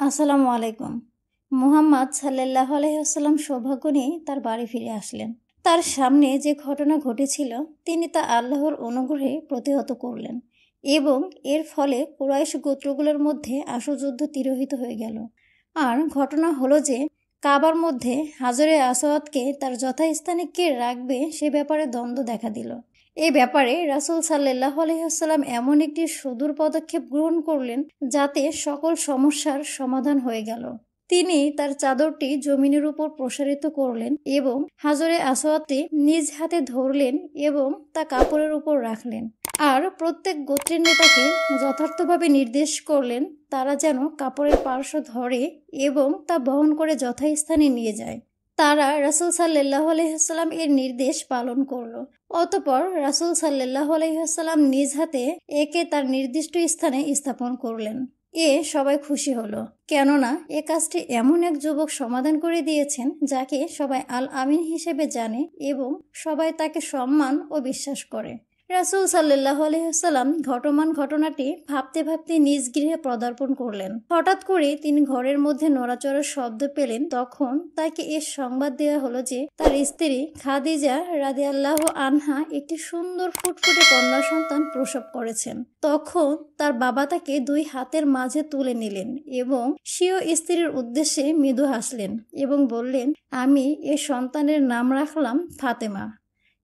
আসসালামু আলাইকুম। মুহাম্মদ সাল্লাল্লাহু আলাইহি ওয়াসাল্লাম সৌভাগ্য নিয়ে তার বাড়ি ফিরে আসলেন। তার সামনে যে ঘটনা ঘটেছিল তিনি তা আল্লাহর অনুগ্রহে প্রতিহত করলেন এবং এর ফলে কুরাইশ গোত্রগুলোর মধ্যে আসযুদ্ধ তিরোহিত হয়ে গেল। আর ঘটনা হলো যে কাবার মধ্যে হাজরে আসওয়াদকে তার যথাস্থানে কে রাখবে সে ব্যাপারে দ্বন্দ্ব দেখা দিল। এ ব্যাপারে রাসূল সাল্লাল্লাহু আলাইহি ওয়াসাল্লাম এমন একটি সুদূর পদক্ষেপ গ্রহণ করলেন যাতে সকল সমস্যার সমাধান হয়ে গেল। তিনি তার চাদরটি জমিনের উপর প্রসারিত করলেন এবং হাজরে আসওয়াদটি নিজ হাতে ধরলেন এবং তা কাপড়ের উপর রাখলেন। আর প্রত্যেক গোত্রের নেতাকে যথার্থভাবে নির্দেশ করলেন তারা যেন কাপড়ের পার্শ্ব ধরে এবং তা বহন করে যথাস্থানে নিয়ে যায়। তারা রাসূল সাল্লাল্লাহু আলাইহি ওয়াসাল্লাম এর নির্দেশ পালন করল। অতঃপর রাসূল সাল্লাল্লাহু আলাইহি ওয়াসাল্লাম নিজ হাতে একে তার নির্দিষ্ট স্থানে স্থাপন করলেন। সবাই খুশি হলো, কেননা এ কাজটি এমন এক যুবক সমাধান করে দিয়েছেন যাকে সবাই আল আমিন হিসেবে জানে এবং সবাই তাকে সম্মান ও বিশ্বাস করে। রাসূল সাল্লাল্লাহু আলাইহি ওয়াসাল্লাম ঘটমান ঘটনাটি ভাবতে ভাবতে নিজ গৃহে পদার্পণ করলেন। হঠাৎ করে তিনি ঘরের মধ্যে নড়াচড়ার শব্দ পেলেন। তখন তাকে এ সংবাদ দেওয়া হলো যে তার স্ত্রী খাদিজা রাদিয়াল্লাহু আনহা একটি সুন্দর ফুটফুটে কন্যা সন্তান প্রসব করেছেন। তখন তার বাবা তাকে দুই হাতের মাঝে তুলে নিলেন এবং স্বীয় স্ত্রীর উদ্দেশ্যে মৃদু হাসলেন এবং বললেন, আমি এ সন্তানের নাম রাখলাম ফাতেমা।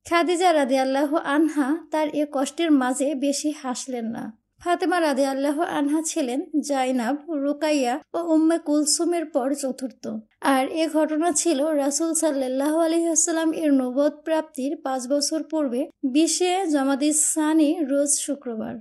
খাদিজা রাদিয়াল্লাহু আনহা তার এ কষ্টের মাঝে বেশি হাসলেন না। ফাতেমা রাদিয়াল্লাহু আনহা ছিলেন জাইনাব, রুকাইয়া ও উম্মে কুলসুমের পর চতুর্থ। আর এ ঘটনা ছিল রাসূল সাল্লাল্লাহু আলাইহি ওয়াসাল্লাম এর নবুয়ত প্রাপ্তির 5 বছর পূর্বে 20 জমাদিস সানি রোজ শুক্রবার।